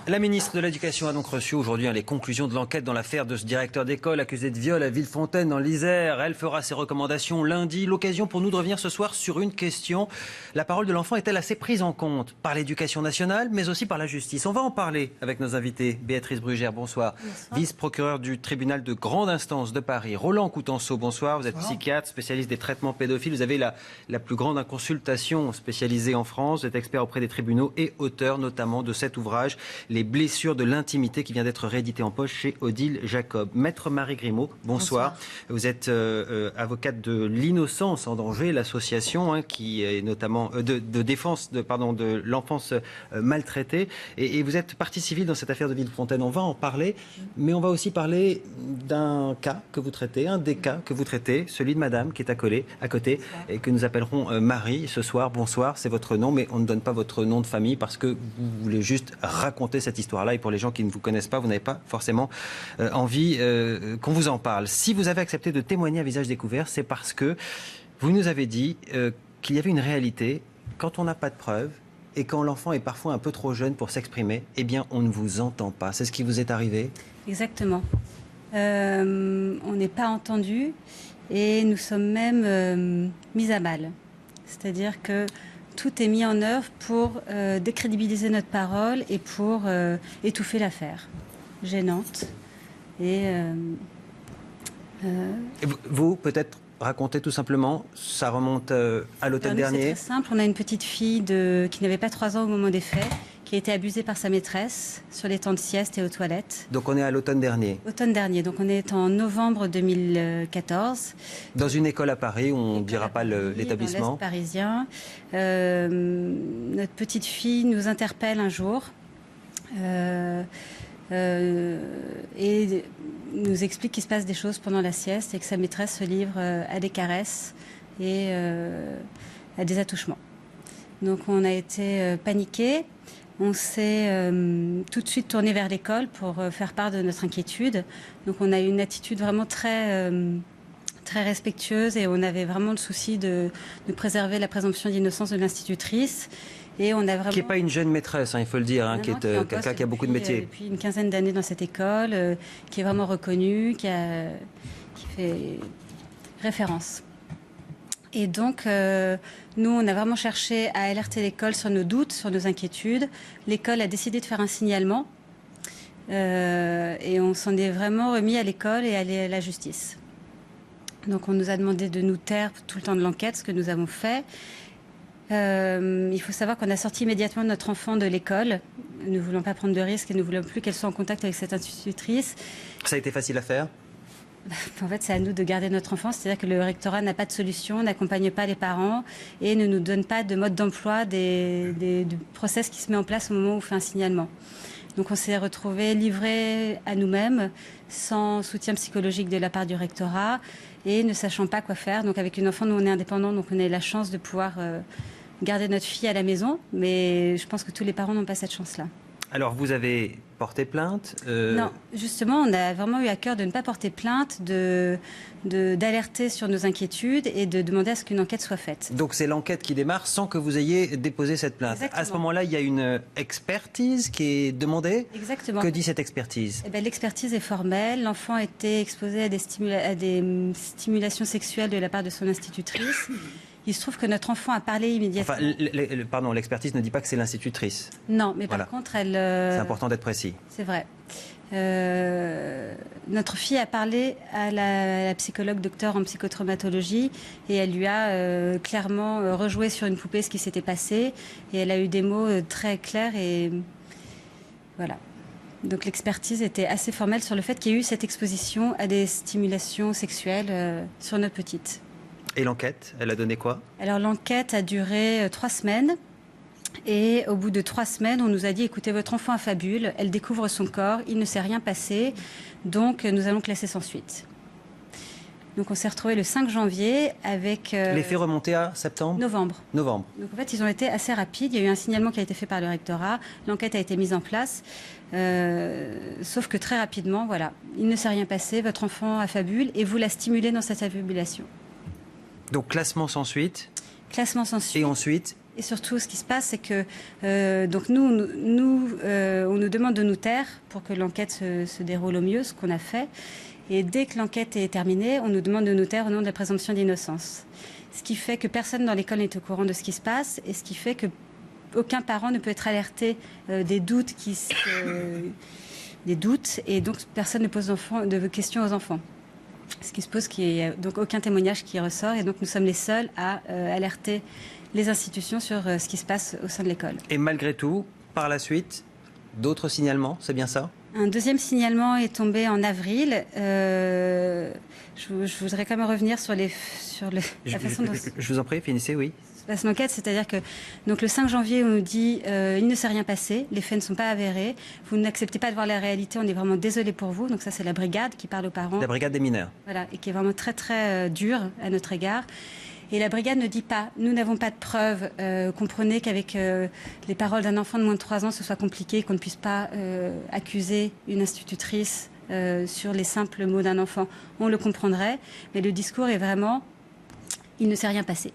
La ministre de l'Éducation a donc reçu aujourd'hui les conclusions de l'enquête dans l'affaire de ce directeur d'école accusé de viol à Villefontaine dans l'Isère. Elle fera ses recommandations lundi. L'occasion pour nous de revenir ce soir sur une question. La parole de l'enfant est-elle assez prise en compte par l'Éducation nationale, mais aussi par la justice? On va en parler avec nos invités. Béatrice Brugère, bonsoir. Vice-procureure du tribunal de grande instance de Paris. Roland Coutenceau, bonsoir. Vous êtes psychiatre, spécialiste des traitements pédophiles. Vous avez la plus grande consultation spécialisée en France. Vous êtes expert auprès des tribunaux et auteur notamment de cet ouvrage, Les blessures de l'intimité, qui vient d'être réédité en poche chez Odile Jacob. Maître Marie Grimaud, bonsoir. Vous êtes avocate de l'Innocence en danger, l'association qui est notamment de défense de l'enfance maltraitée. Et vous êtes partie civile dans cette affaire de Villefontaine. On va en parler, mais on va aussi parler d'un cas que vous traitez, un des cas que vous traitez, celui de madame qui est à côté et que nous appellerons Marie ce soir. Bonsoir, c'est votre nom, mais on ne donne pas votre nom de famille parce que vous voulez juste raconter cette histoire-là. Et pour les gens qui ne vous connaissent pas, vous n'avez pas forcément envie qu'on vous en parle. Si vous avez accepté de témoigner à visage découvert, c'est parce que vous nous avez dit qu'il y avait une réalité. Quand on n'a pas de preuves et quand l'enfant est parfois un peu trop jeune pour s'exprimer, eh bien, on ne vous entend pas. C'est ce qui vous est arrivé? Exactement. On n'est pas entendu et nous sommes même mis à mal. C'est-à-dire que tout est mis en œuvre pour décrédibiliser notre parole et pour étouffer l'affaire. Gênante. Et vous, peut-être racontez tout simplement, ça remonte à l'automne dernier. C'est très simple, on a une petite fille qui n'avait pas 3 ans au moment des faits, qui a été abusée par sa maîtresse sur les temps de sieste et aux toilettes. Donc on est à l'automne dernier. Automne dernier, donc on est en novembre 2014. Dans une école à Paris, on ne dira pas l'établissement. Dans l'Est parisien. Notre petite fille nous interpelle un jour et nous explique qu'il se passe des choses pendant la sieste et que sa maîtresse se livre à des caresses et à des attouchements. Donc on a été paniqués. On s'est tout de suite tourné vers l'école pour faire part de notre inquiétude. Donc on a eu une attitude vraiment très respectueuse et on avait vraiment le souci de préserver la présomption d'innocence de l'institutrice. Et on a vraiment... Qui n'est pas une jeune maîtresse, il faut le dire, qui est quelqu'un qui a beaucoup de métiers. Depuis une quinzaine d'années dans cette école, qui est vraiment reconnue, qui fait référence. Et donc, nous, on a vraiment cherché à alerter l'école sur nos doutes, sur nos inquiétudes. L'école a décidé de faire un signalement. Et on s'en est vraiment remis à l'école et à la justice. Donc, on nous a demandé de nous taire tout le temps de l'enquête, ce que nous avons fait. Il faut savoir qu'on a sorti immédiatement notre enfant de l'école. Nous ne voulons pas prendre de risques et nous ne voulons plus qu'elle soit en contact avec cette institutrice. Ça a été facile à faire ? En fait, c'est à nous de garder notre enfant. C'est-à-dire que le rectorat n'a pas de solution, n'accompagne pas les parents et ne nous donne pas de mode d'emploi du process qui se met en place au moment où on fait un signalement. Donc on s'est retrouvés livrés à nous-mêmes, sans soutien psychologique de la part du rectorat et ne sachant pas quoi faire. Donc avec une enfant, nous on est indépendants, donc on a eu la chance de pouvoir garder notre fille à la maison. Mais je pense que tous les parents n'ont pas cette chance-là. Alors, vous avez porté plainte Non, justement, on a vraiment eu à cœur de ne pas porter plainte, d'alerter sur nos inquiétudes et de demander à ce qu'une enquête soit faite. Donc, c'est l'enquête qui démarre sans que vous ayez déposé cette plainte. Exactement. À ce moment-là, il y a une expertise qui est demandée. Exactement. Que dit cette expertise ? L'expertise est formelle. L'enfant a été exposé à des stimulations sexuelles de la part de son institutrice. Il se trouve que notre enfant a parlé immédiatement. Enfin, pardon, l'expertise ne dit pas que c'est l'institutrice. Non, mais par contre, elle... C'est important d'être précis. C'est vrai. Notre fille a parlé à la psychologue docteur en psychotraumatologie et elle lui a clairement rejoué sur une poupée ce qui s'était passé. Et elle a eu des mots très clairs et... Voilà. Donc l'expertise était assez formelle sur le fait qu'il y a eu cette exposition à des stimulations sexuelles sur notre petite. Et l'enquête, elle a donné quoi ? Alors l'enquête a duré 3 semaines. Et au bout de 3 semaines, on nous a dit, écoutez, votre enfant affabule, elle découvre son corps, il ne s'est rien passé, donc nous allons classer sans suite. Donc on s'est retrouvés le 5 janvier avec... Les faits remontés à septembre ? Novembre. Novembre. Donc en fait, ils ont été assez rapides. Il y a eu un signalement qui a été fait par le rectorat. L'enquête a été mise en place. Sauf que très rapidement, voilà, il ne s'est rien passé, votre enfant affabule et vous la stimulez dans cette affabulation. Donc classement sans suite. Classement sans suite. Et ensuite ? Et surtout, ce qui se passe, c'est que donc on nous nous demande de nous taire pour que l'enquête se déroule au mieux, ce qu'on a fait. Et dès que l'enquête est terminée, on nous demande de nous taire au nom de la présomption d'innocence. Ce qui fait que personne dans l'école n'est au courant de ce qui se passe et ce qui fait que aucun parent ne peut être alerté des doutes et donc personne ne pose de questions aux enfants. Ce qui se pose, qu'il n'y a donc aucun témoignage qui ressort et donc nous sommes les seuls à alerter les institutions sur ce qui se passe au sein de l'école. Et malgré tout, par la suite, d'autres signalements, c'est bien ça ? Un deuxième signalement est tombé en avril. Je voudrais quand même revenir sur la façon dont... Je vous en prie, finissez, oui. Passe l'enquête, c'est-à-dire que donc le 5 janvier, on nous dit il ne s'est rien passé, les faits ne sont pas avérés, vous n'acceptez pas de voir la réalité, on est vraiment désolé pour vous. Donc ça, c'est la brigade qui parle aux parents. La brigade des mineurs. Voilà, et qui est vraiment très très dure à notre égard. Et la brigade ne dit pas, nous n'avons pas de preuves, comprenez qu'avec les paroles d'un enfant de moins de 3 ans, ce soit compliqué, qu'on ne puisse pas accuser une institutrice sur les simples mots d'un enfant. On le comprendrait, mais le discours est vraiment, il ne s'est rien passé.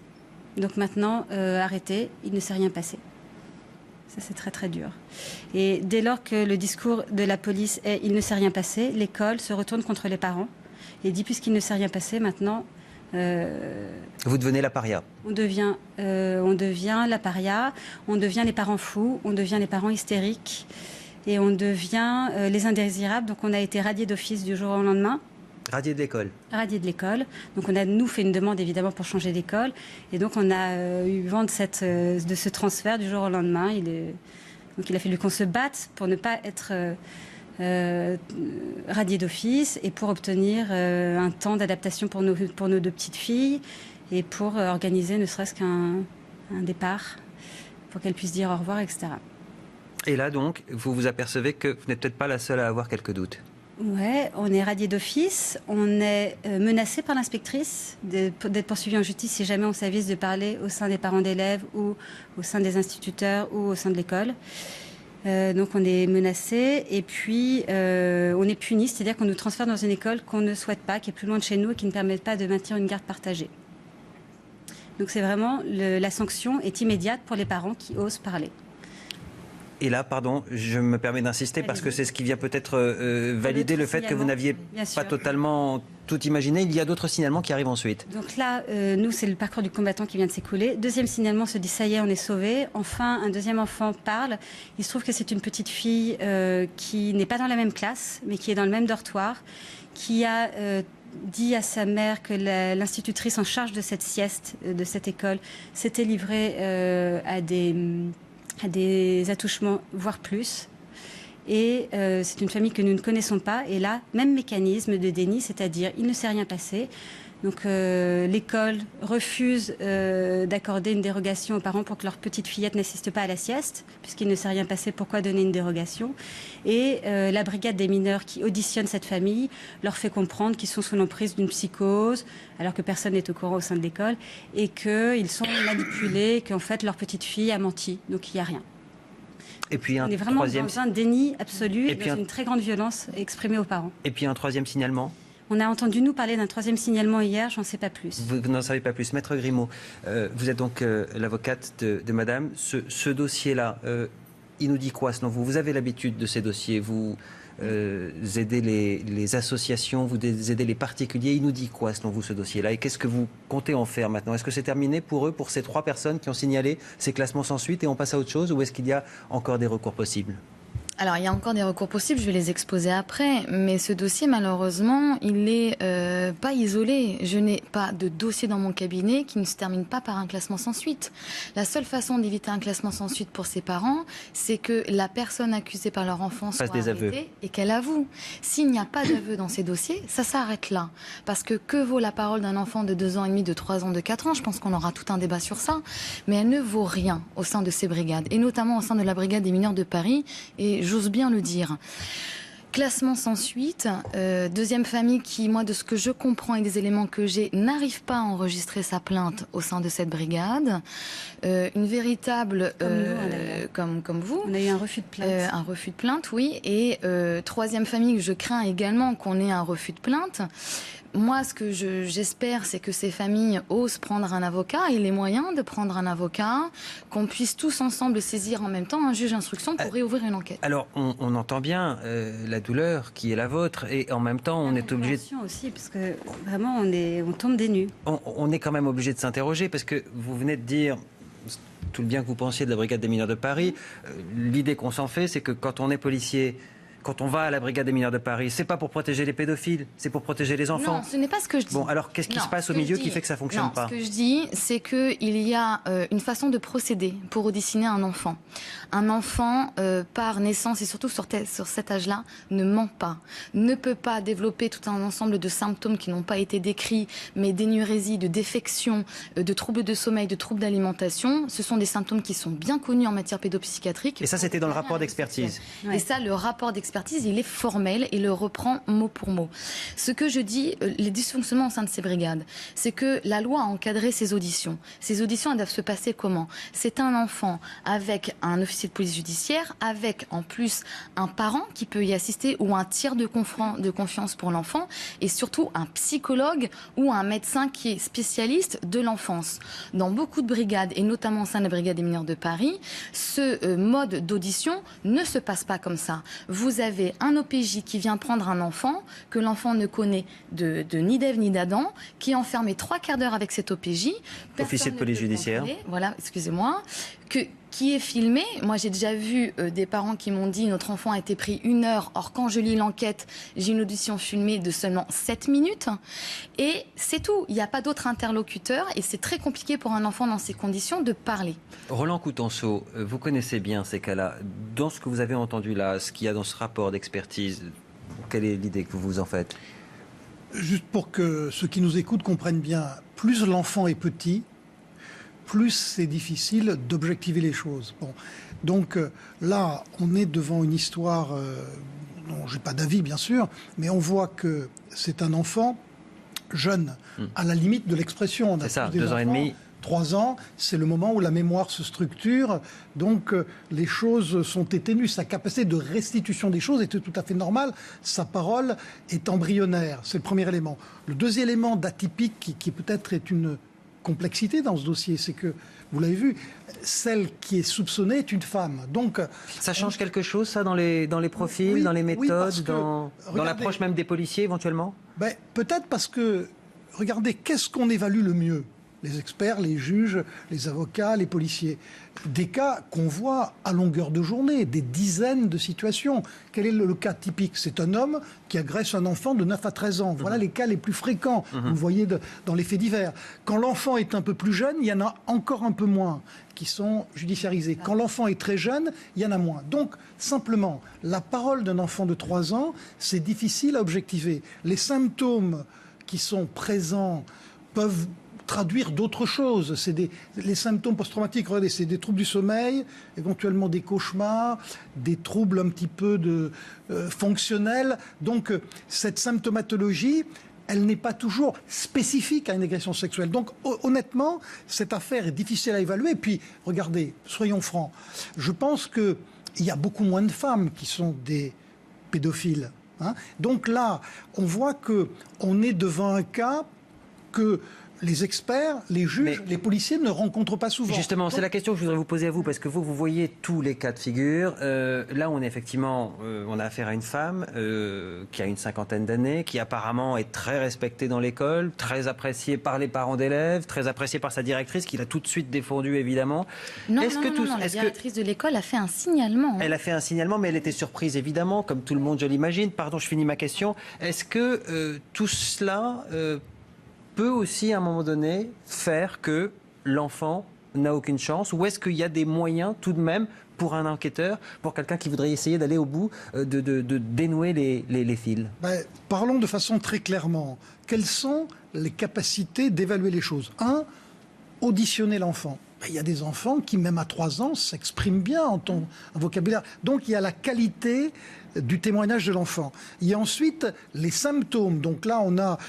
Donc maintenant, arrêtez, il ne s'est rien passé. Ça, c'est très très dur. Et dès lors que le discours de la police est « il ne s'est rien passé », l'école se retourne contre les parents et dit « puisqu'il ne s'est rien passé, maintenant... » Vous devenez la paria. On devient la paria, on devient les parents fous, on devient les parents hystériques et on devient les indésirables. Donc on a été radiés d'office du jour au lendemain. Radié de l'école. Radié de l'école. Donc on a, nous, fait une demande évidemment pour changer d'école. Et donc on a eu vent de ce transfert du jour au lendemain. Donc il a fallu qu'on se batte pour ne pas être radié d'office et pour obtenir un temps d'adaptation pour nos 2 petites filles et pour organiser ne serait-ce qu'un départ pour qu'elles puissent dire au revoir, etc. Et là donc, vous vous apercevez que vous n'êtes peut-être pas la seule à avoir quelques doutes. Ouais, on est radié d'office, on est menacé par l'inspectrice d'être poursuivi en justice si jamais on s'avise de parler au sein des parents d'élèves ou au sein des instituteurs ou au sein de l'école. Donc on est menacé et puis on est puni, c'est-à-dire qu'on nous transfère dans une école qu'on ne souhaite pas, qui est plus loin de chez nous et qui ne permet pas de maintenir une garde partagée. Donc c'est vraiment, la sanction est immédiate pour les parents qui osent parler. Et là, pardon, je me permets d'insister parce que c'est ce qui vient peut-être valider le fait que vous n'aviez pas totalement tout imaginé. Il y a d'autres signalements qui arrivent ensuite. Donc là, nous, c'est le parcours du combattant qui vient de s'écouler. Deuxième signalement, se dit ça y est, on est sauvé. Enfin, un deuxième enfant parle. Il se trouve que c'est une petite fille qui n'est pas dans la même classe, mais qui est dans le même dortoir, qui a dit à sa mère que l'institutrice en charge de cette sieste, de cette école, s'était livrée à des attouchements, voire plus. Et c'est une famille que nous ne connaissons pas. Et là, même mécanisme de déni, c'est-à-dire il ne s'est rien passé. Donc l'école refuse d'accorder une dérogation aux parents pour que leur petite fillette n'assiste pas à la sieste, puisqu'il ne s'est rien passé, pourquoi donner une dérogation? Et la brigade des mineurs qui auditionne cette famille leur fait comprendre qu'ils sont sous l'emprise d'une psychose, alors que personne n'est au courant au sein de l'école, et qu'ils sont manipulés, qu'en fait leur petite fille a menti, donc il n'y a rien. Et puis on est vraiment dans un déni absolu et dans une très grande violence exprimée aux parents. Et puis un troisième signalement? On a entendu nous parler d'un troisième signalement hier, j'en sais pas plus. Vous n'en savez pas plus. Maître Grimaud, vous êtes donc l'avocate de madame. Ce dossier-là, il nous dit quoi selon vous? Vous avez l'habitude de ces dossiers, vous aidez les associations, vous aidez les particuliers. Il nous dit quoi selon vous ce dossier-là? Et qu'est-ce que vous comptez en faire maintenant? Est-ce que c'est terminé pour eux, pour ces 3 personnes qui ont signalé ces classements sans suite et on passe à autre chose? Ou est-ce qu'il y a encore des recours possibles? Alors, il y a encore des recours possibles, je vais les exposer après, mais ce dossier, malheureusement, il n'est pas isolé. Je n'ai pas de dossier dans mon cabinet qui ne se termine pas par un classement sans suite. La seule façon d'éviter un classement sans suite pour ses parents, c'est que la personne accusée par leur enfant soit arrêtée et qu'elle avoue. S'il n'y a pas d'aveu dans ces dossiers, ça s'arrête là. Parce que vaut la parole d'un enfant de 2 ans et demi, de 3 ans, de 4 ans? Je pense qu'on aura tout un débat sur ça. Mais elle ne vaut rien au sein de ces brigades, et notamment au sein de la brigade des mineurs de Paris. Et j'ose bien le dire. Classement sans suite. Deuxième famille qui, moi, de ce que je comprends et des éléments que j'ai, n'arrive pas à enregistrer sa plainte au sein de cette brigade. Une véritable... Comme vous. On a eu un refus de plainte. Un refus de plainte, oui. Et troisième famille, je crains également qu'on ait un refus de plainte. moi, ce que j'espère, c'est que ces familles osent prendre un avocat et les moyens de prendre un avocat, qu'on puisse tous ensemble saisir en même temps un juge d'instruction pour réouvrir une enquête. Alors, on entend bien la douleur qui est la vôtre et en même temps, on est obligé... aussi, parce que vraiment, on tombe des nues. On est quand même obligé de s'interroger parce que vous venez de dire... tout le bien que vous pensiez de la brigade des mineurs de Paris, l'idée qu'on s'en fait, c'est que quand on est policier, quand on va à la brigade des mineurs de Paris, c'est pas pour protéger les pédophiles, c'est pour protéger les enfants. Non, ce n'est pas ce que je dis. Bon, alors qu'est-ce qui se passe au milieu qui fait que ça fonctionne pas? Ce que je dis, c'est qu'il y a une façon de procéder pour auditionnner un enfant. Un enfant, par naissance et surtout sur cet âge-là, ne ment pas, ne peut pas développer tout un ensemble de symptômes qui n'ont pas été décrits, mais d'énurésie, de défection, de troubles de sommeil, de troubles d'alimentation. Ce sont des symptômes qui sont bien connus en matière pédopsychiatrique. Et ça, c'était dans le rapport d'expertise. Et ça, le rapport d'expertise, il est formel et le reprend mot pour mot. Ce que je dis, les dysfonctionnements au sein de ces brigades, c'est que la loi a encadré ces auditions. Ces auditions, elles doivent se passer comment? C'est un enfant avec un officier de police judiciaire, avec en plus un parent qui peut y assister ou un tiers de confiance pour l'enfant et surtout un psychologue ou un médecin qui est spécialiste de l'enfance. Dans beaucoup de brigades et notamment au sein de la brigade des mineurs de Paris, ce mode d'audition ne se passe pas comme ça. Vous avez un OPJ qui vient prendre un enfant que l'enfant ne connaît ni d'Ève ni d'Adam, qui est enfermé 3/4 d'heure avec cet OPJ. Officier de police judiciaire. Voilà, excusez-moi. Qui est filmé. Moi, j'ai déjà vu des parents qui m'ont dit notre enfant a été pris 1 heure. Or, quand je lis l'enquête, j'ai une audition filmée de seulement 7 minutes. Et c'est tout. Il n'y a pas d'autre interlocuteur. Et c'est très compliqué pour un enfant dans ces conditions de parler. Roland Coutenceau, vous connaissez bien ces cas-là. Dans ce que vous avez entendu là, ce qu'il y a dans ce rapport d'expertise, quelle est l'idée que vous vous en faites? Juste pour que ceux qui nous écoutent comprennent bien, plus l'enfant est petit, plus c'est difficile d'objectiver les choses. Bon. Donc là, on est devant une histoire dont je n'ai pas d'avis, bien sûr, mais on voit que c'est un enfant jeune, à la limite de l'expression. C'est ça, 2 ans et demi. 3 ans, c'est le moment où la mémoire se structure, donc les choses sont ténues. Sa capacité de restitution des choses est tout à fait normale. Sa parole est embryonnaire, c'est le premier élément. Le deuxième élément d'atypique qui peut-être est une complexité dans ce dossier, c'est que, vous l'avez vu, celle qui est soupçonnée est une femme. Donc, ça change quelque chose, ça, dans les profils, oui, dans les méthodes, oui, dans l'approche même des policiers, éventuellement? Peut-être parce que, regardez, qu'est-ce qu'on évalue le mieux? Les experts, les juges, les avocats, les policiers. Des cas qu'on voit à longueur de journée, des dizaines de situations. Quel est le cas typique? C'est un homme qui agresse un enfant de 9 à 13 ans. Voilà les cas les plus fréquents. Vous le voyez dans les faits divers. Quand l'enfant est un peu plus jeune, il y en a encore un peu moins qui sont judiciarisés. Quand l'enfant est très jeune, il y en a moins. Donc, simplement, la parole d'un enfant de 3 ans, c'est difficile à objectiver. Les symptômes qui sont présents peuvent traduire d'autres choses. Les symptômes post-traumatiques, regardez, c'est des troubles du sommeil, éventuellement des cauchemars, des troubles un petit peu fonctionnels. Donc, cette symptomatologie, elle n'est pas toujours spécifique à une agression sexuelle. Donc, honnêtement, cette affaire est difficile à évaluer. Et puis, regardez, soyons francs, je pense qu'il y a beaucoup moins de femmes qui sont des pédophiles. Hein. Donc là, on voit qu'on est devant un cas que les experts, les juges, les policiers ne rencontrent pas souvent. Justement, c'est la question que je voudrais vous poser à vous, parce que vous voyez tous les cas de figure. Là, on est effectivement, on a affaire à une femme qui a une 50aine d'années, qui apparemment est très respectée dans l'école, très appréciée par les parents d'élèves, très appréciée par sa directrice, qui l'a tout de suite défendue, évidemment. Non, la directrice de l'école a fait un signalement. Elle a fait un signalement, mais elle était surprise, évidemment, comme tout le monde, je l'imagine. Pardon, je finis ma question. Est-ce que tout cela peut aussi, à un moment donné, faire que l'enfant n'a aucune chance? Ou est-ce qu'il y a des moyens, tout de même, pour un enquêteur, pour quelqu'un qui voudrait essayer d'aller au bout, de dénouer les fils? Parlons de façon très clairement. Quelles sont les capacités d'évaluer les choses? 1, auditionner l'enfant. il y a des enfants qui, même à 3 ans, s'expriment bien en un vocabulaire. Donc, il y a la qualité du témoignage de l'enfant. Il y a ensuite les symptômes. Donc là, on a,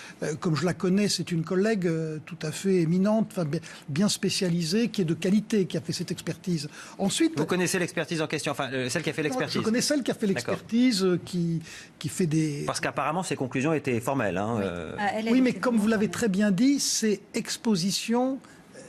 comme je la connais, c'est une collègue tout à fait éminente, enfin, bien spécialisée, qui est de qualité, qui a fait cette expertise. Ensuite, vous connaissez l'expertise en question, enfin celle qui a fait l'expertise. Je connais celle qui a fait l'expertise, qui fait des... Parce qu'apparemment, ces conclusions étaient formelles. Hein, oui, mais comme vous l'avez très bien dit, c'est exposition.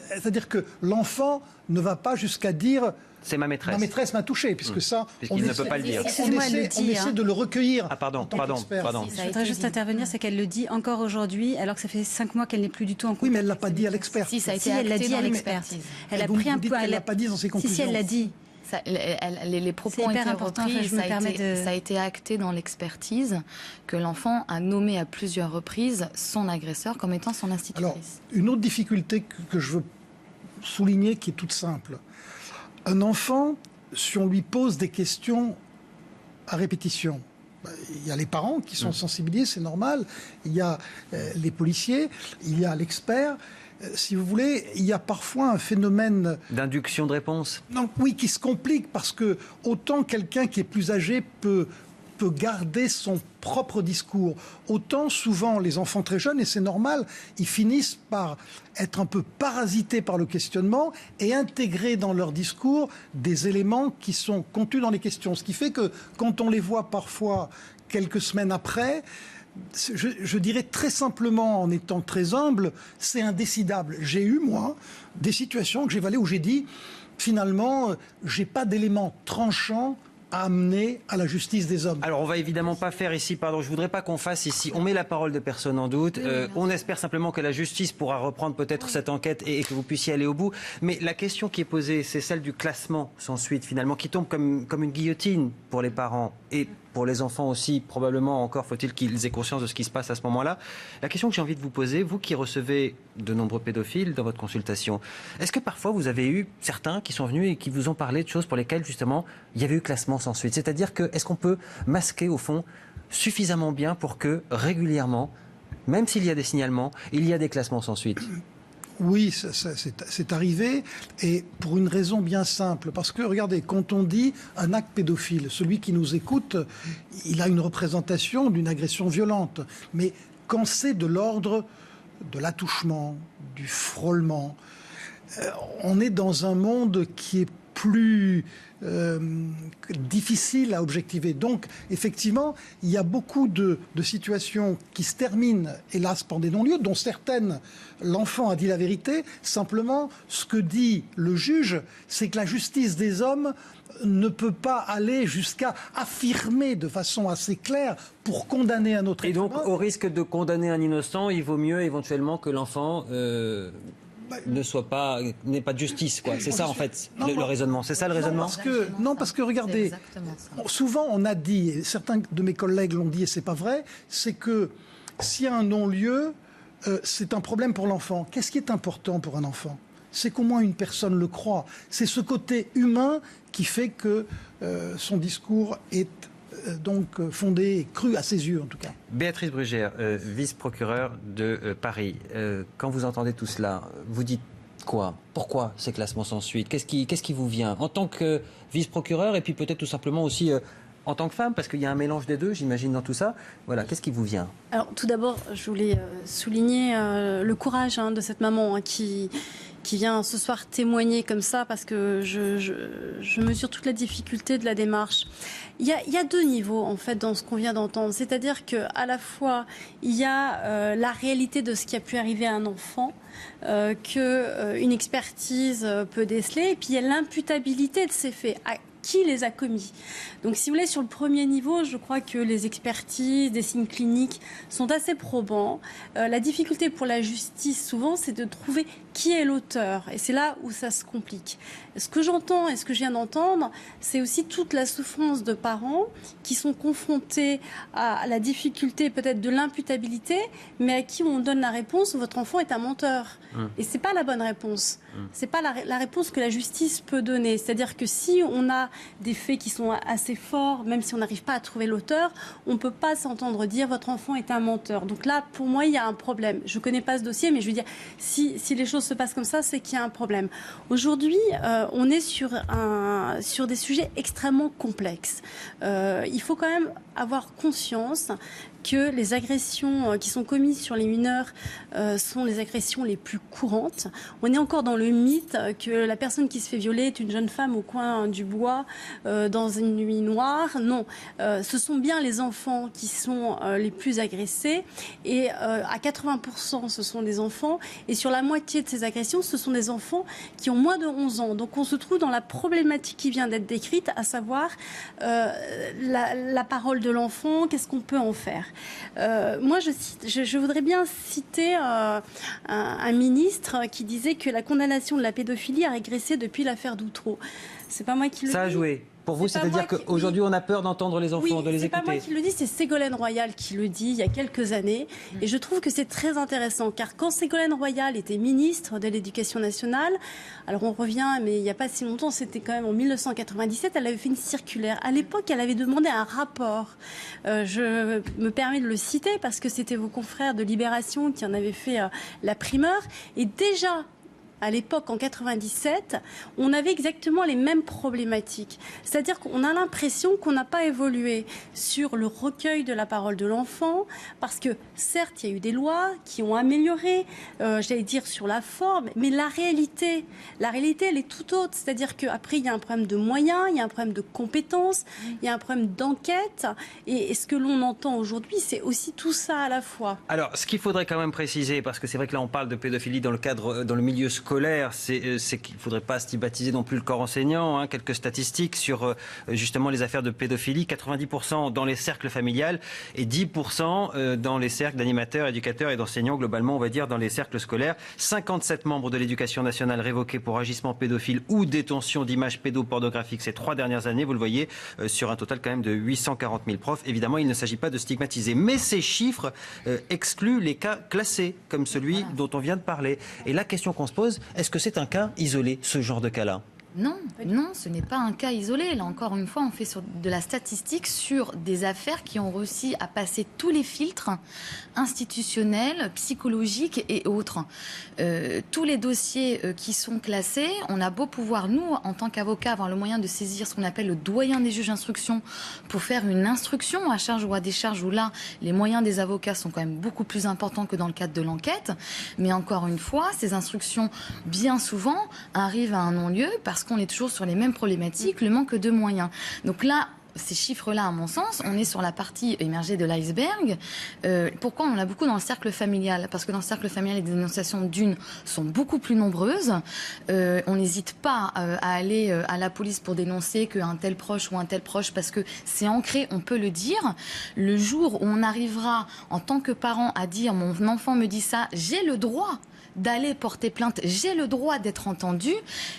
C'est-à-dire que l'enfant ne va pas jusqu'à dire... C'est ma maîtresse. Ma maîtresse m'a touché, puisque ça... Puisqu'il ne peut pas le dire. On essaie de le recueillir. Ah, pardon. Je voudrais juste intervenir, c'est qu'elle le dit encore aujourd'hui, alors que ça fait 5 mois qu'elle n'est plus du tout en contact. Oui, mais elle ne l'a pas dit à l'expert. Si, ça a été elle l'a dit à dans l'expert. l'expertise. Elle a pris un point. Elle ne l'a pas dit dans ses conclusions. Si, elle l'a dit. Ça, les propos ont été repris, ça a été acté dans l'expertise que l'enfant a nommé à plusieurs reprises son agresseur comme étant son institutrice. Alors, une autre difficulté que je veux souligner qui est toute simple. Un enfant, si on lui pose des questions à répétition, il y a les parents qui sont sensibilisés, c'est normal, il y a les policiers, il y a l'expert. Si vous voulez, il y a parfois un phénomène... D'induction de réponse. Non, oui, qui se complique parce que autant quelqu'un qui est plus âgé peut garder son propre discours, autant souvent les enfants très jeunes, et c'est normal, ils finissent par être un peu parasités par le questionnement et intégrer dans leur discours des éléments qui sont contenus dans les questions. Ce qui fait que quand on les voit parfois quelques semaines après... Je dirais très simplement, en étant très humble, c'est indécidable. J'ai eu, moi, des situations que j'ai évaluées où j'ai dit, finalement, j'ai pas d'éléments tranchants à amener à la justice des hommes. Alors on va évidemment pas faire ici, pardon, je voudrais pas qu'on fasse ici, on met la parole de personne en doute, on espère simplement que la justice pourra reprendre peut-être cette enquête et que vous puissiez aller au bout, mais la question qui est posée, c'est celle du classement sans suite finalement, qui tombe comme une guillotine pour les parents et pour les enfants aussi, probablement encore faut-il qu'ils aient conscience de ce qui se passe à ce moment-là. La question que j'ai envie de vous poser, vous qui recevez de nombreux pédophiles dans votre consultation, est-ce que parfois vous avez eu certains qui sont venus et qui vous ont parlé de choses pour lesquelles justement il y avait eu classement sans suite? C'est-à-dire que est-ce qu'on peut masquer au fond suffisamment bien pour que régulièrement, même s'il y a des signalements, il y a des classements sans suite? Oui, c'est arrivé, et pour une raison bien simple. Parce que, regardez, quand on dit un acte pédophile, celui qui nous écoute, il a une représentation d'une agression violente. Mais quand c'est de l'ordre de l'attouchement, du frôlement, on est dans un monde qui est plus difficile à objectiver. Donc, effectivement, il y a beaucoup de situations qui se terminent, hélas, par des non-lieux, dont certaines, l'enfant a dit la vérité. Simplement, ce que dit le juge, c'est que la justice des hommes ne peut pas aller jusqu'à affirmer de façon assez claire pour condamner un autre. Et donc, au risque de condamner un innocent, il vaut mieux éventuellement que l'enfant... n'ait pas de justice, quoi. C'est ça, en fait, le raisonnement. C'est ça, le raisonnement? Parce que regardez, souvent, on a dit, et certains de mes collègues l'ont dit, et c'est pas vrai, c'est que s'il y a un non-lieu, c'est un problème pour l'enfant. Qu'est-ce qui est important pour un enfant? C'est qu'au moins une personne le croit. C'est ce côté humain qui fait que son discours est donc fondé et cru à ses yeux, en tout cas. Béatrice Brugère, vice-procureure de Paris. Quand vous entendez tout cela, vous dites quoi? Pourquoi ces classements sans suite? Qu'est-ce qui vous vient en tant que vice-procureure et puis peut-être tout simplement aussi en tant que femme, parce qu'il y a un mélange des deux, j'imagine, dans tout ça. Voilà, qu'est-ce qui vous vient? Alors, tout d'abord, je voulais souligner le courage de cette maman qui vient ce soir témoigner comme ça, parce que je mesure toute la difficulté de la démarche. Il y a deux niveaux, en fait, dans ce qu'on vient d'entendre. C'est-à-dire qu'à la fois, il y a la réalité de ce qui a pu arriver à un enfant, qu'une expertise peut déceler, et puis il y a l'imputabilité de ces faits. Qui les a commis. Donc, si vous voulez, sur le premier niveau, je crois que les expertises, des signes cliniques sont assez probants. La difficulté pour la justice, souvent, c'est de trouver qui est l'auteur. Et c'est là où ça se complique. Ce que j'entends et ce que je viens d'entendre, c'est aussi toute la souffrance de parents qui sont confrontés à la difficulté peut-être de l'imputabilité, mais à qui on donne la réponse, votre enfant est un menteur. Et c'est pas la bonne réponse. C'est pas la réponse que la justice peut donner. C'est-à-dire que si on a des faits qui sont assez forts, même si on n'arrive pas à trouver l'auteur, on ne peut pas s'entendre dire votre enfant est un menteur. Donc là, pour moi, il y a un problème. Je ne connais pas ce dossier, mais je veux dire, si les choses se passent comme ça, c'est qu'il y a un problème. Aujourd'hui, on est sur des sujets extrêmement complexes. Il faut quand même avoir conscience que les agressions qui sont commises sur les mineurs sont les agressions les plus courantes. On est encore dans le mythe que la personne qui se fait violer est une jeune femme au coin du bois dans une nuit noire. Non, ce sont bien les enfants qui sont les plus agressés et à 80% ce sont des enfants et sur la moitié de ces agressions ce sont des enfants qui ont moins de 11 ans. Donc on se trouve dans la problématique qui vient d'être décrite, à savoir la parole de l'enfant, qu'est-ce qu'on peut en faire. Moi, je voudrais bien citer un ministre qui disait que la condamnation de la pédophilie a régressé depuis l'affaire Doutreau. C'est pas moi qui le dis. Ça a joué. Pour vous, c'est-à-dire qu'aujourd'hui, on a peur d'entendre les enfants, de les écouter. C'est pas moi qui le dis, c'est Ségolène Royal qui le dit il y a quelques années. Et je trouve que c'est très intéressant, car quand Ségolène Royal était ministre de l'Éducation nationale, alors on revient, mais il n'y a pas si longtemps, c'était quand même en 1997, elle avait fait une circulaire. À l'époque, elle avait demandé un rapport. Je me permets de le citer parce que c'était vos confrères de Libération qui en avaient fait la primeur. Et déjà, à l'époque, en 97, on avait exactement les mêmes problématiques. C'est-à-dire qu'on a l'impression qu'on n'a pas évolué sur le recueil de la parole de l'enfant, parce que certes, il y a eu des lois qui ont amélioré, j'allais dire, sur la forme, mais la réalité, elle est tout autre. C'est-à-dire qu'après, il y a un problème de moyens, il y a un problème de compétences, il y a un problème d'enquête. Et ce que l'on entend aujourd'hui, c'est aussi tout ça à la fois. Alors, ce qu'il faudrait quand même préciser, parce que c'est vrai que là, on parle de pédophilie dans le milieu scolaire, c'est qu'il ne faudrait pas stigmatiser non plus le corps enseignant. Hein. Quelques statistiques sur justement les affaires de pédophilie. 90% dans les cercles familiales et 10% dans les cercles d'animateurs, éducateurs et d'enseignants, globalement, on va dire, dans les cercles scolaires. 57 membres de l'Éducation nationale révoqués pour agissement pédophile ou détention d'images pédopornographiques ces 3 dernières années. Vous le voyez, sur un total quand même de 840 000 profs. Évidemment, il ne s'agit pas de stigmatiser. Mais ces chiffres excluent les cas classés, comme celui dont on vient de parler. Et la question qu'on se pose, est-ce que c'est un cas isolé, ce genre de cas-là ? Non, ce n'est pas un cas isolé. Là, encore une fois, on fait de la statistique sur des affaires qui ont réussi à passer tous les filtres institutionnels, psychologiques et autres. Tous les dossiers qui sont classés, on a beau pouvoir, nous, en tant qu'avocats, avoir le moyen de saisir ce qu'on appelle le doyen des juges d'instruction pour faire une instruction à charge ou à décharge, où là, les moyens des avocats sont quand même beaucoup plus importants que dans le cadre de l'enquête. Mais encore une fois, ces instructions, bien souvent, arrivent à un non-lieu parce qu'on est toujours sur les mêmes problématiques, le manque de moyens. Donc là, ces chiffres-là, à mon sens, on est sur la partie émergée de l'iceberg. Pourquoi on l'a beaucoup dans le cercle familial ? Parce que dans le cercle familial, les dénonciations sont beaucoup plus nombreuses. On n'hésite pas à aller à la police pour dénoncer qu'un tel proche ou un tel proche, parce que c'est ancré, on peut le dire. Le jour où on arrivera, en tant que parent, à dire « mon enfant me dit ça, j'ai le droit », d'aller porter plainte, j'ai le droit d'être entendu,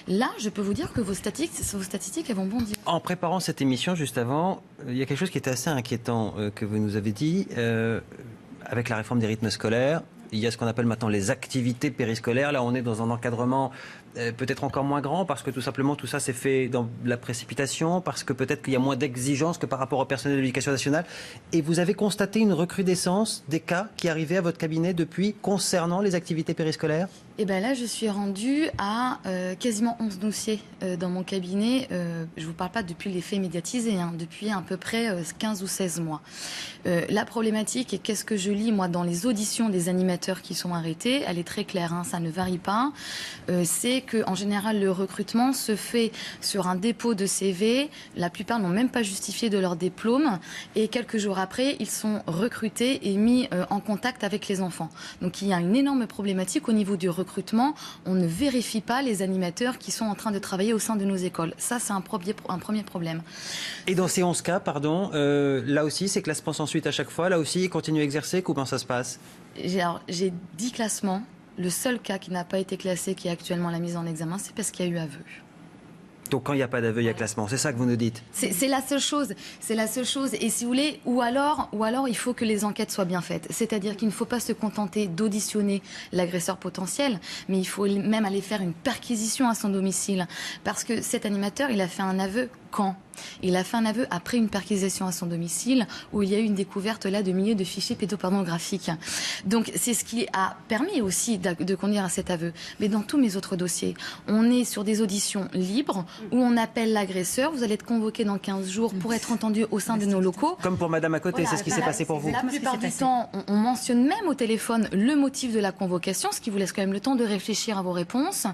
là, je peux vous dire que vos statistiques, elles vont bondir. En préparant cette émission, juste avant, il y a quelque chose qui était assez inquiétant que vous nous avez dit. Avec la réforme des rythmes scolaires, il y a ce qu'on appelle maintenant les activités périscolaires. Là, on est dans un encadrement peut-être encore moins grand, parce que tout simplement tout ça s'est fait dans la précipitation, parce que peut-être qu'il y a moins d'exigences que par rapport au personnel de l'Éducation nationale. Et vous avez constaté une recrudescence des cas qui arrivaient à votre cabinet depuis concernant les activités périscolaires ? Et bien là, je suis rendue à quasiment 11 dossiers dans mon cabinet. Je ne vous parle pas depuis les faits médiatisés, depuis à peu près 15 ou 16 mois. La problématique, et qu'est-ce que je lis, moi, dans les auditions des animateurs qui sont arrêtés, elle est très claire, ça ne varie pas. C'est qu'en général, le recrutement se fait sur un dépôt de CV. La plupart n'ont même pas justifié de leur diplôme. Et quelques jours après, ils sont recrutés et mis en contact avec les enfants. Donc il y a une énorme problématique au niveau du recrutement. On ne vérifie pas les animateurs qui sont en train de travailler au sein de nos écoles. Ça, c'est un premier problème. Et dans ces 11 cas, là aussi, c'est classement sans suite à chaque fois. Là aussi, ils continuent à exercer. Comment ça se passe ? J'ai 10 classements. Le seul cas qui n'a pas été classé, qui est actuellement la mise en examen, c'est parce qu'il y a eu aveu. Donc quand il n'y a pas d'aveu, il y a classement. C'est ça que vous nous dites ? C'est la seule chose. C'est la seule chose. Et si vous voulez, ou alors, il faut que les enquêtes soient bien faites. C'est-à-dire qu'il ne faut pas se contenter d'auditionner l'agresseur potentiel, mais il faut même aller faire une perquisition à son domicile. Parce que cet animateur, il a fait un aveu quand? Il a fait un aveu après une perquisition à son domicile où il y a eu une découverte là de milliers de fichiers pédopornographiques. Donc c'est ce qui a permis aussi de conduire à cet aveu. Mais dans tous mes autres dossiers, on est sur des auditions libres où on appelle l'agresseur. Vous allez être convoqué dans 15 jours pour être entendu au sein de nos locaux. Comme pour madame à côté, Voilà, c'est ce qui s'est passé pour vous. La plupart du temps, on mentionne même au téléphone le motif de la convocation, ce qui vous laisse quand même le temps de réfléchir à vos réponses.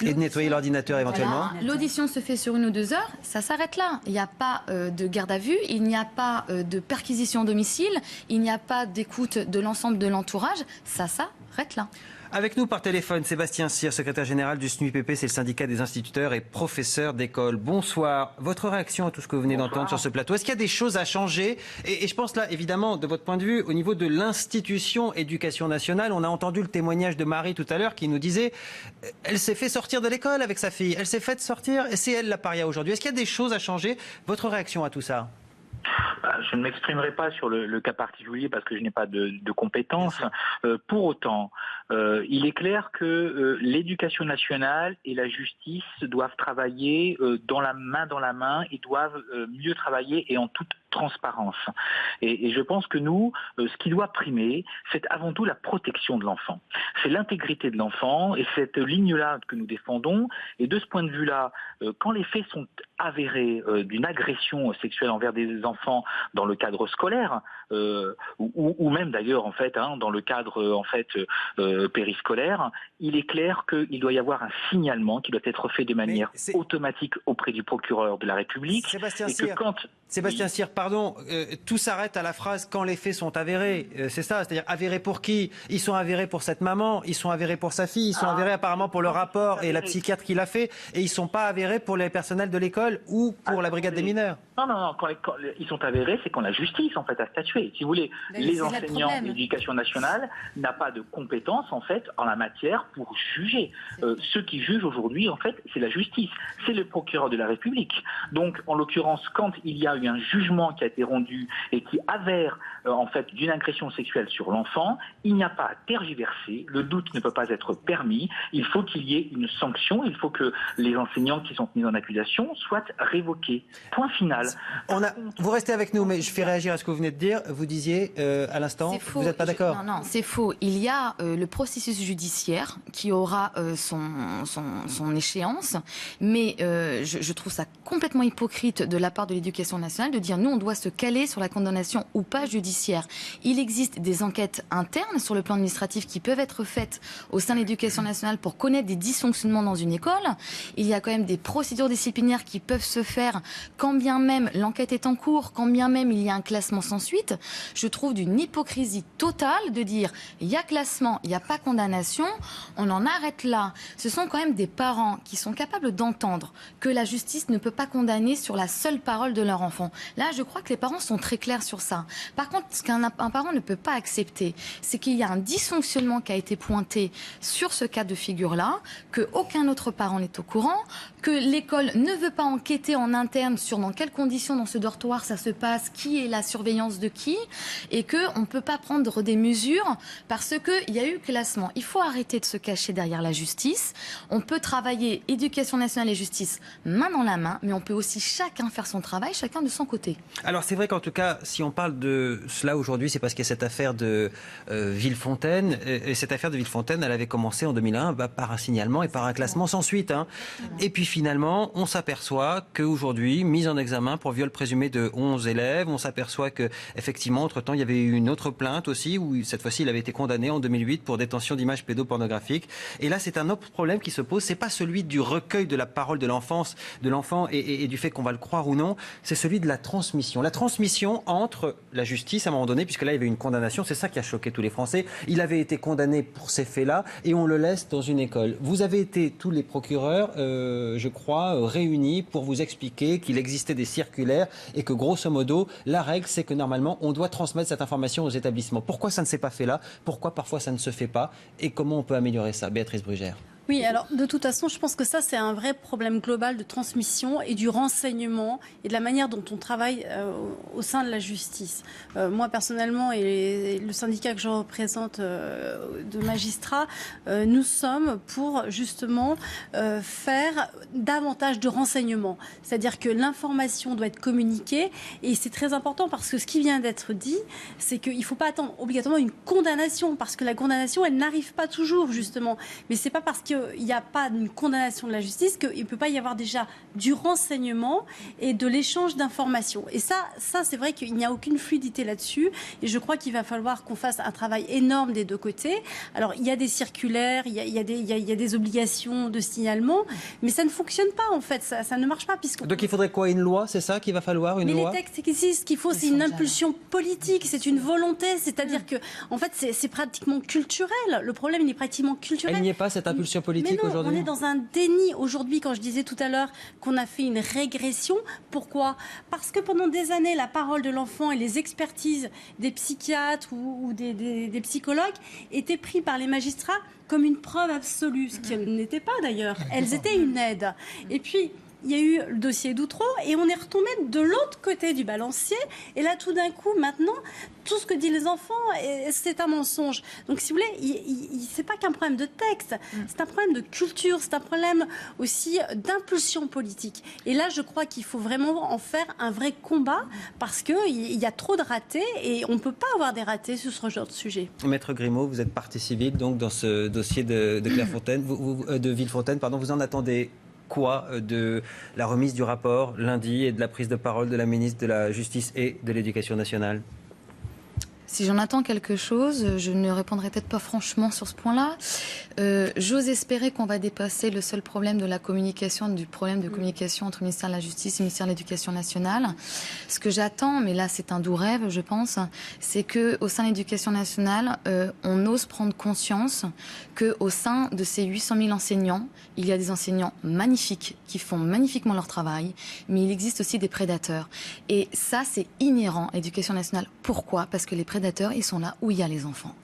Et de nettoyer l'ordinateur éventuellement. Voilà. L'audition se fait sur 1 ou 2 heures, ça s'arrête là. Il n'y a pas de garde à vue, il n'y a pas de perquisition au domicile, il n'y a pas d'écoute de l'ensemble de l'entourage, ça s'arrête là. Avec nous par téléphone, Sébastien Cyr, secrétaire général du SNUIPP, c'est le syndicat des instituteurs et professeurs d'école. Bonsoir. Votre réaction à tout ce que vous venez d'entendre sur ce plateau, est-ce qu'il y a des choses à changer et je pense là, évidemment, de votre point de vue, au niveau de l'institution éducation nationale, on a entendu le témoignage de Marie tout à l'heure qui nous disait elle s'est fait sortir de l'école avec sa fille, elle s'est fait sortir et c'est elle la paria aujourd'hui. Est-ce qu'il y a des choses à changer? Votre réaction à tout ça? Je ne m'exprimerai pas sur le cas particulier parce que je n'ai pas de compétences. Pour autant, il est clair que l'éducation nationale et la justice doivent travailler dans la main et doivent mieux travailler et en toute transparence. Et je pense que nous, ce qui doit primer, c'est avant tout la protection de l'enfant. C'est l'intégrité de l'enfant et cette ligne-là que nous défendons. Et de ce point de vue-là, quand les faits sont avérés d'une agression sexuelle envers des enfants dans le cadre scolaire, ou même d'ailleurs en fait dans le cadre périscolaire, il est clair qu'il doit y avoir un signalement qui doit être fait de manière automatique auprès du procureur de la République. Sébastien Cyr, pardon, tout s'arrête à la phrase « quand les faits sont avérés ». C'est ça, c'est-à-dire avérés pour qui? Ils sont avérés pour cette maman, ils sont avérés pour sa fille, ils sont avérés apparemment pour le rapport et la psychiatre qui l'a fait, et ils ne sont pas avérés pour les personnels de l'école ou pour la brigade des mineurs. Non, quand ils sont avérés, c'est quand la justice en fait a statué. Si vous voulez, les enseignants de l'éducation nationale n'ont pas de compétences en fait en la matière pour juger. Ceux qui jugent aujourd'hui en fait, c'est la justice, c'est le procureur de la République. Donc en l'occurrence, quand il y a eu un jugement qui a été rendu et qui avère en fait d'une agression sexuelle sur l'enfant, il n'y a pas à tergiverser, le doute ne peut pas être permis, il faut qu'il y ait une sanction, il faut que les enseignants qui sont mis en accusation soient révoqués. Point final. Vous restez avec nous, mais je fais réagir à ce que vous venez de dire. Vous disiez à l'instant, vous n'êtes pas d'accord? Non, c'est faux. Il y a le processus judiciaire qui aura son échéance, mais je trouve ça complètement hypocrite de la part de l'éducation nationale de dire nous on doit se caler sur la condamnation ou pas judiciaire. Il existe des enquêtes internes sur le plan administratif qui peuvent être faites au sein de l'éducation nationale pour connaître des dysfonctionnements dans une école. Il y a quand même des procédures disciplinaires qui peuvent se faire quand bien même l'enquête est en cours, quand bien même il y a un classement sans suite. Je trouve d'une hypocrisie totale de dire il y a classement, il n'y a pas condamnation, on en arrête là. Ce sont quand même des parents qui sont capables d'entendre que la justice ne peut pas condamner sur la seule parole de leur enfant. Là, je crois que les parents sont très clairs sur ça. Par contre, ce qu'un parent ne peut pas accepter, c'est qu'il y a un dysfonctionnement qui a été pointé sur ce cas de figure-là, qu'aucun autre parent n'est au courant, que l'école ne veut pas enquêter en interne sur dans quelles conditions dans ce dortoir ça se passe, qui est la surveillance de qui, et qu'on ne peut pas prendre des mesures parce qu'il y a eu classement. Il faut arrêter de se cacher derrière la justice. On peut travailler éducation nationale et justice main dans la main, mais on peut aussi chacun faire son travail, chacun de son côté. Alors c'est vrai qu'en tout cas, si on parle de cela aujourd'hui, c'est parce qu'il y a cette affaire de Villefontaine. Et cette affaire de Villefontaine, elle avait commencé en 2001 par un signalement et par un classement sans suite. Et puis finalement, on s'aperçoit qu'aujourd'hui, mise en examen pour viol présumé de 11 élèves, on s'aperçoit qu'effectivement, entre-temps, il y avait eu une autre plainte aussi, où cette fois-ci, il avait été condamné en 2008 pour détention d'images pédopornographiques. Et là, c'est un autre problème qui se pose. C'est pas celui du recueil de la parole de l'enfant et du fait qu'on va le croire ou non. C'est celui de la transmission. La transmission entre la justice, à un moment donné, puisque là, il y avait une condamnation. C'est ça qui a choqué tous les Français. Il avait été condamné pour ces faits-là et on le laisse dans une école. Vous avez été, tous les procureurs, je crois, réunis pour vous expliquer qu'il existait des circulaires et que, grosso modo, la règle, c'est que normalement, on doit transmettre cette information aux établissements. Pourquoi ça ne s'est pas fait là? Pourquoi parfois ça ne se fait pas? Et comment on peut améliorer ça? Béatrice Brugère. Oui, alors de toute façon, je pense que ça, c'est un vrai problème global de transmission et du renseignement et de la manière dont on travaille au sein de la justice. Moi, personnellement, et le syndicat que je représente de magistrats, nous sommes pour justement faire davantage de renseignements. C'est-à-dire que l'information doit être communiquée et c'est très important parce que ce qui vient d'être dit, c'est qu'il ne faut pas attendre obligatoirement une condamnation parce que la condamnation, elle n'arrive pas toujours, justement. Mais c'est pas parce qu'il n'y a pas une condamnation de la justice qu'il ne peut pas y avoir déjà du renseignement et de l'échange d'informations. Et ça c'est vrai qu'il n'y a aucune fluidité là-dessus. Et je crois qu'il va falloir qu'on fasse un travail énorme des deux côtés. Alors, il y a des circulaires, il y a des obligations de signalement, mais ça ne fonctionne pas, en fait. Ça ne marche pas. Donc, il faudrait quoi? Une loi, c'est ça qu'il va falloir, une loi? Mais les textes existent. Ce qu'il faut, c'est une impulsion politique, c'est une volonté. C'est-à-dire que, en fait, c'est pratiquement culturel. Le problème, il est pratiquement culturel. Il n'y a pas cette impulsion politique aujourd'hui? On est dans un déni aujourd'hui, quand je disais tout à l'heure qu'on a fait une régression. Pourquoi? Parce que pendant des années, la parole de l'enfant et les expertises des psychiatres ou des psychologues étaient pris par les magistrats comme une preuve absolue, ce qui n'était pas d'ailleurs. Elles étaient une aide. Et puis, il y a eu le dossier d'Outreau et on est retombé de l'autre côté du balancier. Et là, tout d'un coup, maintenant, tout ce que disent les enfants, c'est un mensonge. Donc, si vous voulez, c'est pas qu'un problème de texte, c'est un problème de culture, c'est un problème aussi d'impulsion politique. Et là, je crois qu'il faut vraiment en faire un vrai combat parce qu'il y a trop de ratés et on ne peut pas avoir des ratés sur ce genre de sujet. Maître Grimaud, vous êtes partie civile donc dans ce dossier de Clairefontaine, de Villefontaine, pardon, vous en attendez quoi de la remise du rapport lundi et de la prise de parole de la ministre de la Justice et de l'Éducation nationale? Si j'en attends quelque chose, je ne répondrai peut-être pas franchement sur ce point-là. J'ose espérer qu'on va dépasser le seul problème de la communication, du problème de communication entre le ministère de la Justice et le ministère de l'Éducation nationale. Ce que j'attends, mais là c'est un doux rêve, je pense, c'est qu'au sein de l'Éducation nationale, on ose prendre conscience qu'au sein de ces 800 000 enseignants, il y a des enseignants magnifiques qui font magnifiquement leur travail, mais il existe aussi des prédateurs. Et ça, c'est inhérent à l'Éducation nationale. Pourquoi? Parce que les prédateurs, ils sont là où il y a les enfants.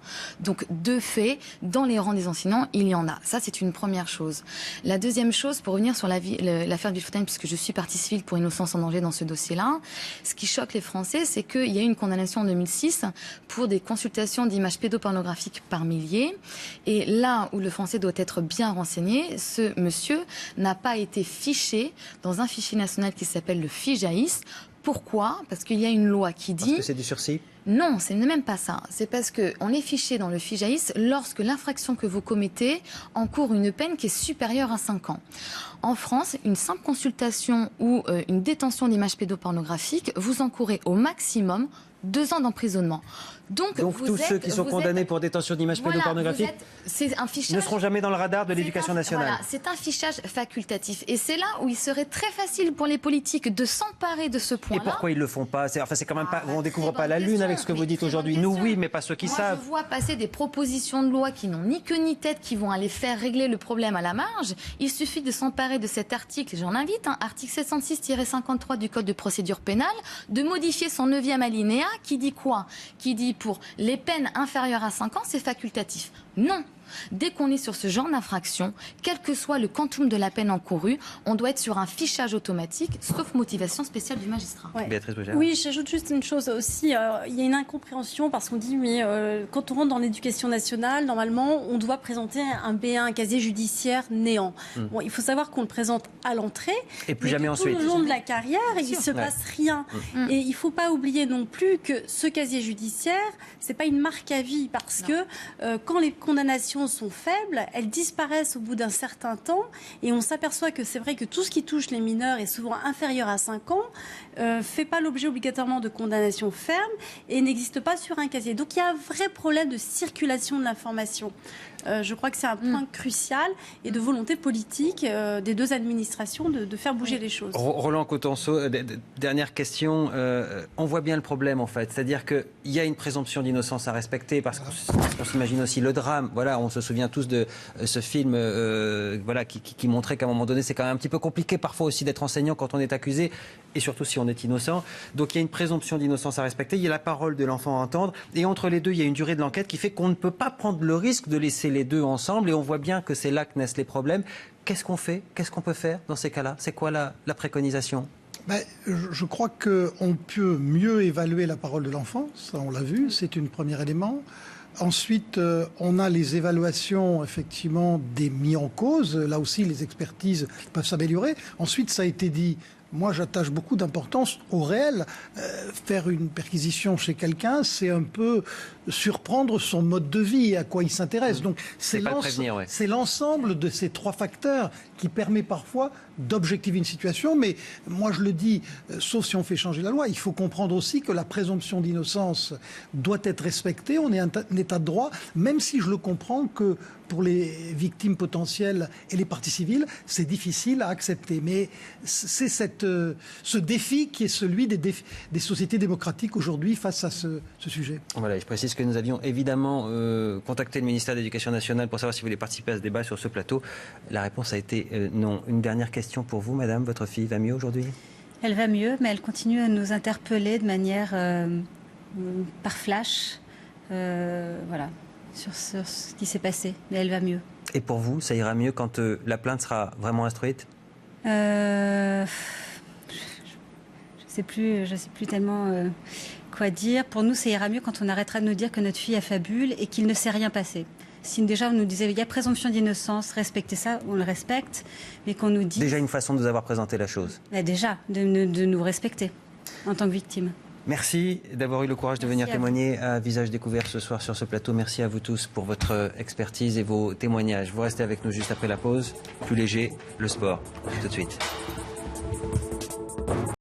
Donc, de fait, dans les rangs des enseignants, il y en a. Ça, c'est une première chose. La deuxième chose, pour revenir sur l'affaire Villefontaine, puisque je suis partie civile pour innocence en danger dans ce dossier-là, ce qui choque les Français, c'est qu'il y a eu une condamnation en 2006 pour des consultations d'images pédopornographiques par milliers. Et là où le Français doit être bien renseigné, ce monsieur n'a pas été fiché dans un fichier national qui s'appelle le FIJAIS. Pourquoi? Parce qu'il y a une loi qui dit... Parce que c'est du sursis? Non, ce n'est même pas ça. C'est parce qu'on est fiché dans le FIJAIS lorsque l'infraction que vous commettez encourt une peine qui est supérieure à 5 ans. En France, une simple consultation ou une détention d'images pédopornographiques, vous encourez au maximum 2 ans d'emprisonnement. Donc tous ceux qui sont condamnés pour détention d'images pédopornographiques ne seront jamais dans le radar de l'Éducation nationale. Voilà, c'est un fichage facultatif. Et c'est là où il serait très facile pour les politiques de s'emparer de ce point-là. Et pourquoi ils ne le font pas? C'est quand même pas, on ne découvre pas la Lune avec ce que vous dites aujourd'hui. Nous, oui, mais pas ceux qui savent. Je vois passer des propositions de loi qui n'ont ni queue ni tête, qui vont aller faire régler le problème à la marge. Il suffit de s'emparer de cet article, j'en invite, article 706-53 du Code de procédure pénale, de modifier son 9e alinéa qui dit quoi? Qui dit pour les peines inférieures à 5 ans, c'est facultatif. Non. Dès qu'on est sur ce genre d'infraction, quel que soit le quantum de la peine encourue, on doit être sur un fichage automatique, sauf motivation spéciale du magistrat. Ouais. Oui, j'ajoute juste une chose aussi. Il y a une incompréhension parce qu'on dit, mais quand on rentre dans l'éducation nationale, normalement, on doit présenter un B1, un casier judiciaire néant. Bon, il faut savoir qu'on le présente à l'entrée. Et plus jamais ensuite. Tout le long de la carrière, il ne se passe rien. Et il ne faut pas oublier non plus que ce casier judiciaire, ce n'est pas une marque à vie parce que quand les condamnations sont faibles, elles disparaissent au bout d'un certain temps et on s'aperçoit que c'est vrai que tout ce qui touche les mineurs est souvent inférieur à 5 ans, fait pas l'objet obligatoirement de condamnation ferme et n'existe pas sur un casier. Donc il y a un vrai problème de circulation de l'information. Je crois que c'est un point crucial et de volonté politique des deux administrations de faire bouger les choses. Roland Cotenceau, dernière question. On voit bien le problème en fait, c'est-à-dire qu'il y a une présomption d'innocence à respecter parce qu'on s'imagine aussi le drame. Voilà, On se souvient tous de ce film voilà, qui montrait qu'à un moment donné, c'est quand même un petit peu compliqué parfois aussi d'être enseignant quand on est accusé, et surtout si on est innocent. Donc il y a une présomption d'innocence à respecter, il y a la parole de l'enfant à entendre, et entre les deux, il y a une durée de l'enquête qui fait qu'on ne peut pas prendre le risque de laisser les deux ensemble, et on voit bien que c'est là que naissent les problèmes. Qu'est-ce qu'on fait? Qu'est-ce qu'on peut faire dans ces cas-là? C'est quoi la préconisation? Je crois qu'on peut mieux évaluer la parole de l'enfant, ça on l'a vu, c'est un premier élément. Ensuite, on a les évaluations, effectivement, des mis en cause. Là aussi, les expertises peuvent s'améliorer. Ensuite, ça a été dit, moi j'attache beaucoup d'importance au réel. Faire une perquisition chez quelqu'un, c'est un peu surprendre son mode de vie, à quoi il s'intéresse. Donc c'est l'ensemble de ces trois facteurs qui permet parfois d'objectiver une situation. Mais moi je le dis, sauf si on fait changer la loi, il faut comprendre aussi que la présomption d'innocence doit être respectée. On est un état de droit, même si je le comprends que pour les victimes potentielles et les parties civiles, c'est difficile à accepter. Mais c'est ce défi qui est celui des sociétés démocratiques aujourd'hui face à ce sujet. Voilà, je précise que nous avions évidemment contacté le ministère de l'Éducation nationale pour savoir si vous voulez participer à ce débat sur ce plateau. La réponse a été non. Une dernière question pour vous, madame. Votre fille va mieux aujourd'hui? Elle va mieux, mais elle continue à nous interpeller de manière par flash. Voilà. Sur ce qui s'est passé, mais elle va mieux. Et pour vous, ça ira mieux quand la plainte sera vraiment instruite? Je sais plus tellement quoi dire. Pour nous, ça ira mieux quand on arrêtera de nous dire que notre fille affabule et qu'il ne s'est rien passé. Si déjà on nous disait il y a présomption d'innocence, respectez ça, on le respecte, mais qu'on nous dit... Déjà une façon de nous avoir présenté la chose. Déjà, de nous respecter en tant que victime. Merci d'avoir eu le courage de venir témoigner à Visage Découvert ce soir sur ce plateau. Merci à vous tous pour votre expertise et vos témoignages. Vous restez avec nous juste après la pause. Plus léger, le sport. Tout de suite.